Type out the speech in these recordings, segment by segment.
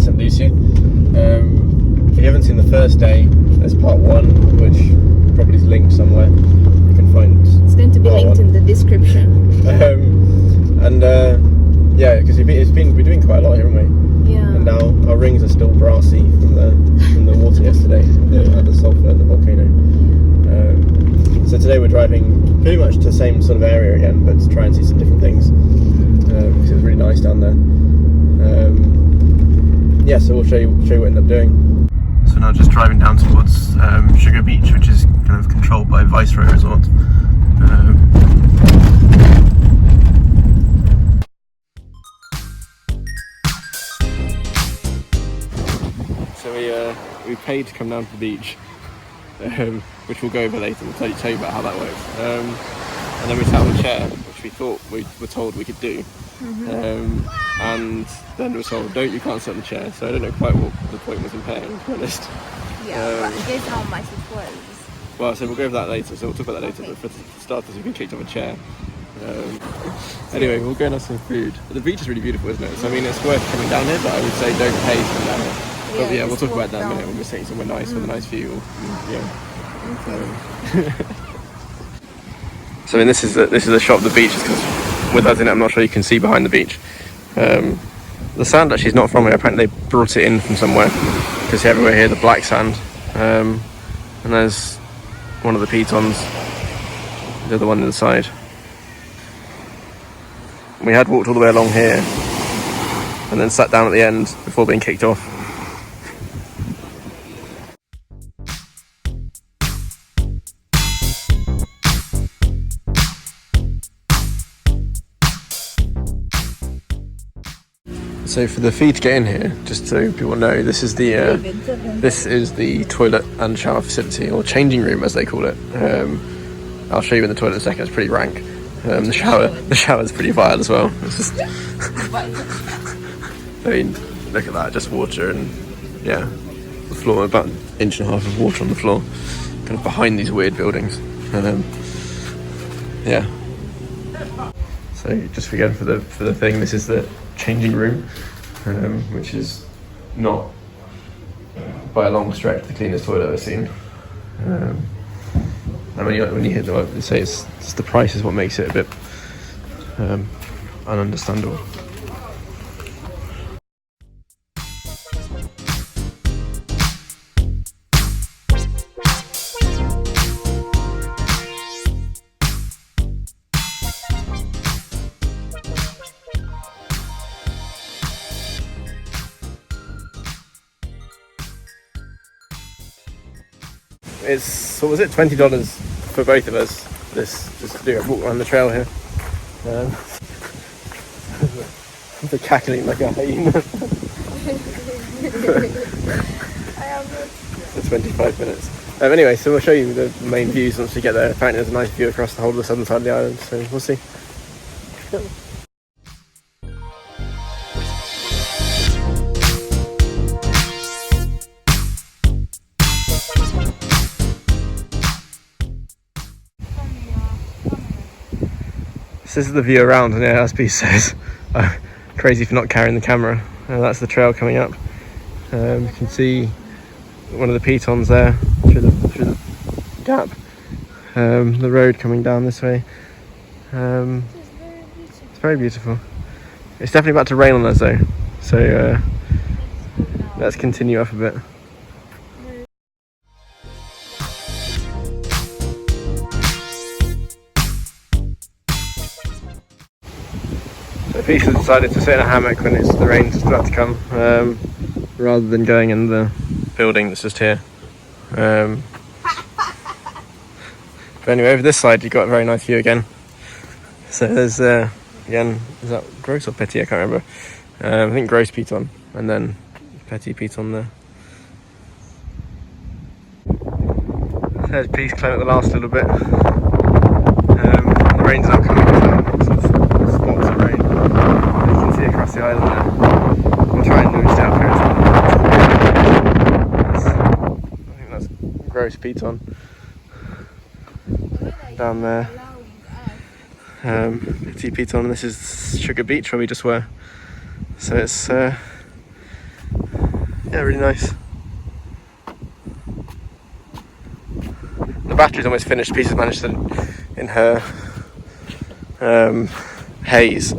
in St Lucia. If you haven't seen the first day, there's part 1, which probably is linked somewhere. You can find. It's going to be linked in the description. Yeah, because we're doing quite a lot here, haven't we? Yeah. And now our rings are still brassy from the water yesterday, the sulphur and the volcano. So today we're driving pretty much to the same sort of area again, but to try and see some different things. Because it was really nice down there. Yeah, so we'll show you what we end up doing. So now just driving down towards Sugar Beach, which is kind of controlled by Viceroy Resort. So we paid to come down to the beach, which we'll go over later and tell you about how that works. And then we sat on a chair, which we thought we were told we could do. And then we were told, you can't sit on the chair. So I don't know quite what the point was in paying, to be honest. Yeah, but guess how much it was. Well, so we'll go over that later. So we'll talk about that later. Okay. But for starters, we've been kicked off a chair. Anyway, we'll go and have some food. The beach is really beautiful, isn't it? So I mean, it's worth coming down here, but I would say don't pay to come down here. But yeah, we'll talk about that in a minute when we're sitting somewhere nice with a nice view. So I mean, this is the shop of the beach, because with us in it, I'm not sure you can see behind the beach. The sand actually is not from here. Apparently they brought it in from somewhere, because everywhere here the black sand. And there's one of the pitons, the other one on the side. We had walked all the way along here and then sat down at the end before being kicked off. So for the fee to get in here, just so people know, this is the toilet and shower facility, or changing room as they call it. I'll show you in the toilet in a second. It's pretty rank. The shower's pretty vile as well. It's just I mean, look at that, just water, and yeah, the floor, about an inch and a half of water on the floor, kind of behind these weird buildings. Yeah. So just again for the thing, this is the changing room, which is not by a long stretch the cleanest toilet I've ever seen. And when you hit they say it's the price is what makes it a bit ununderstandable. It's, what was it, $20 for both of us, just to do a walk around the trail here. They're cackling like a hyena. For 25 minutes. Anyway, so we'll show you the main views once we get there. Apparently there's a nice view across the whole of the southern side of the island, so we'll see. This is the view around, and yeah, as Pete says, crazy for not carrying the camera. That's the trail coming up. You can see one of the pitons there through the gap. The road coming down this way. It's very beautiful. It's definitely about to rain on us though, so let's continue up a bit. Peter decided to sit in a hammock when the rain's about to come, rather than going in the building that's just here. But anyway, over this side you've got a very nice view again. So there's again, is that gross or petit? I can't remember. I think gross piton, and then petit piton there. There's Pete's climb at the last little bit. The rain's not coming, so spots of rain. You can see across the island there. We'll try and stay up here as well. I think that's gross piton down there. Petit Piton, and this is Sugar Beach where we just were. So it's Yeah, really nice. The battery's almost finished. Peter's managed to, in her haze,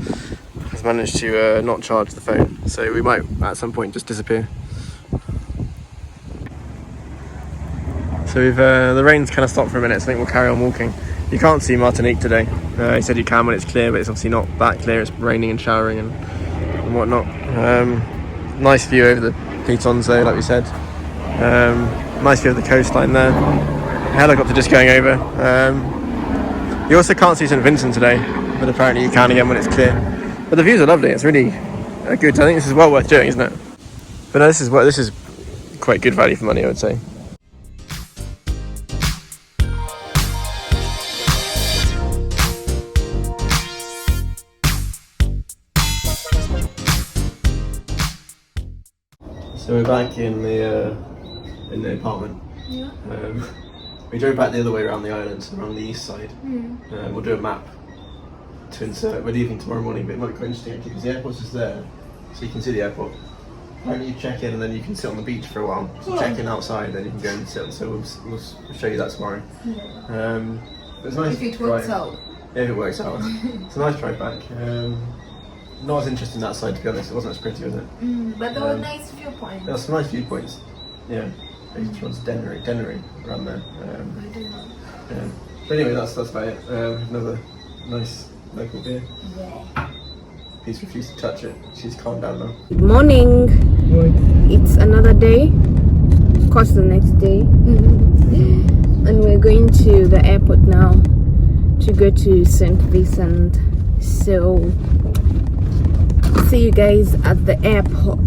has managed to not charge the phone. So we might at some point just disappear. So we've the rain's kind of stopped for a minute, so I think we'll carry on walking. You can't see Martinique today. He said you can when it's clear, but it's obviously not that clear. It's raining and showering and whatnot. Nice view over the Pitons though, like we said. Nice view of the coastline there. Helicopter just going over. You also can't see St Vincent today, but apparently you can again when it's clear. But the views are lovely. It's really good. I think this is well worth doing, isn't it? But no, this is quite good value for money, I would say. So we're back in the apartment. Yeah. We drove back the other way around the island, so around the east side. We'll do a map to insert. We're leaving tomorrow morning, but it might be quite interesting actually because the airport's just there, so you can see the airport. Apparently you check in and then you can sit on the beach for a while. So check in outside, then you can go and sit. So we'll show you that tomorrow. But it's nice. If it works out. Yeah, if it works out. It's a nice drive back. Not as interesting that side, to be honest. It wasn't as pretty, was it? But there were nice viewpoints. There were some nice viewpoints. Yeah. Maybe towards Dennery, around there. I don't know. Yeah. But anyway, that's about it. Another nice local beer. Yeah. Peace refused to touch it. She's calmed down now. Good morning. It's another day. Of course, the next day. And we're going to the airport now to go to St. Vincent. So, see you guys at the airport.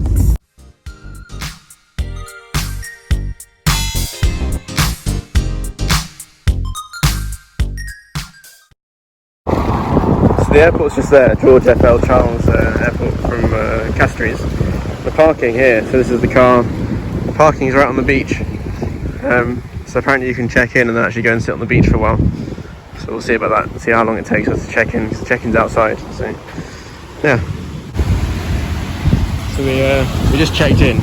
The airport's just there, George F.L. Charles Airport from Castries. The parking here, so this is the car. The parking is right on the beach. So apparently you can check in and then actually go and sit on the beach for a while. So we'll see about that, see how long it takes us to check in, because check-in's outside. So, yeah. So we just checked in.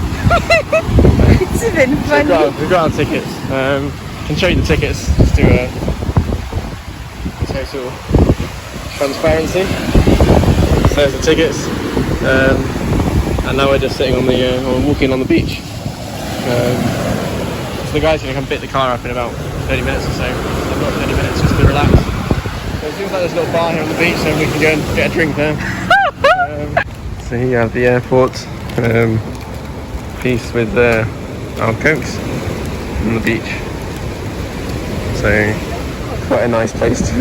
It's even funny. We've got our tickets. Can show you the tickets, just to total transparency. So there's the tickets, and now we're just sitting on the or walking on the beach. So the guy's going to come pick the car up in about 30 minutes or so. I've got 30 minutes just to relax. So it seems like there's a little bar here on the beach, so we can go and get a drink there. So here you have the airport piece with our cokes on the beach. So quite a nice place to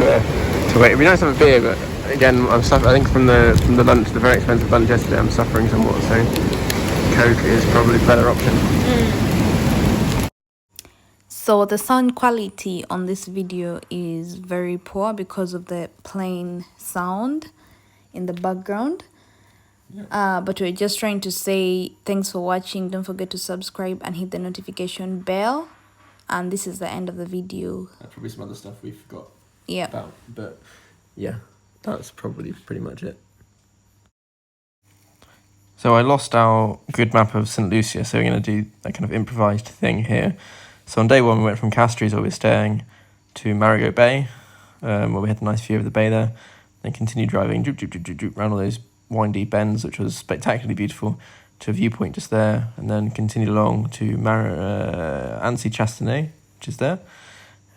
wait. It'd be nice to have a beer, but again, I think from the lunch, the very expensive lunch yesterday, I'm suffering somewhat. So Coke is probably the better option. So the sound quality on this video is very poor because of the plane sound in the background. Yeah. But we're just trying to say thanks for watching. Don't forget to subscribe and hit the notification bell. And this is the end of the video. Probably some other stuff we forgot. Yeah. About, but yeah, that's probably pretty much it. So I lost our good map of St. Lucia, so we're going to do a kind of improvised thing here. So on day one we went from Castries, where we were staying, to Marigot Bay, where we had a nice view of the bay there. Then continued driving around all those windy bends, which was spectacularly beautiful, to a viewpoint just there, and then continued along to Annecy-Chastenay, which is there.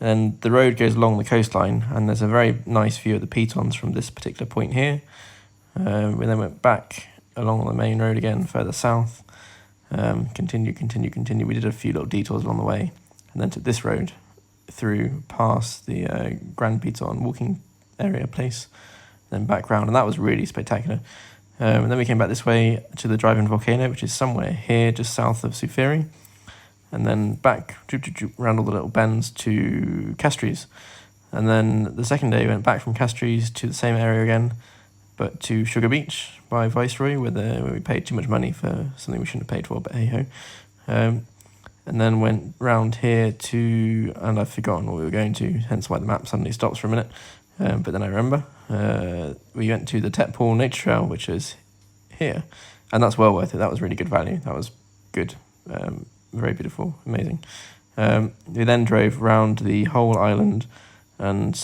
And the road goes along the coastline, and there's a very nice view of the Pitons from this particular point here. We then went back along the main road again, further south. Continue. We did a few little detours along the way, and then took this road through past the Grand Piton walking area place, then back round, and that was really spectacular. And then we came back this way to the drive-in volcano, which is somewhere here just south of Soufrière. And then back around all the little bends to Castries. And then the second day we went back from Castries to the same area again, but to Sugar Beach by Viceroy, where we paid too much money for something we shouldn't have paid for, but hey-ho. And then went round here to, and I've forgotten what we were going to, hence why the map suddenly stops for a minute. But then I remember. We went to the Tet Paul Nature Trail, which is here. And that's well worth it. That was really good value. That was good. very beautiful, amazing. We then drove round the whole island, and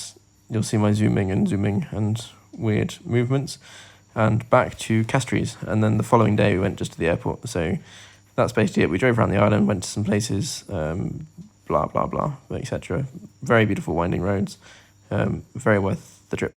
you'll see my zooming and weird movements, and back to Castries. And then the following day we went just to the airport. So that's basically it. We drove around the island, went to some places, blah blah blah, etc. Very beautiful winding roads, very worth the trip.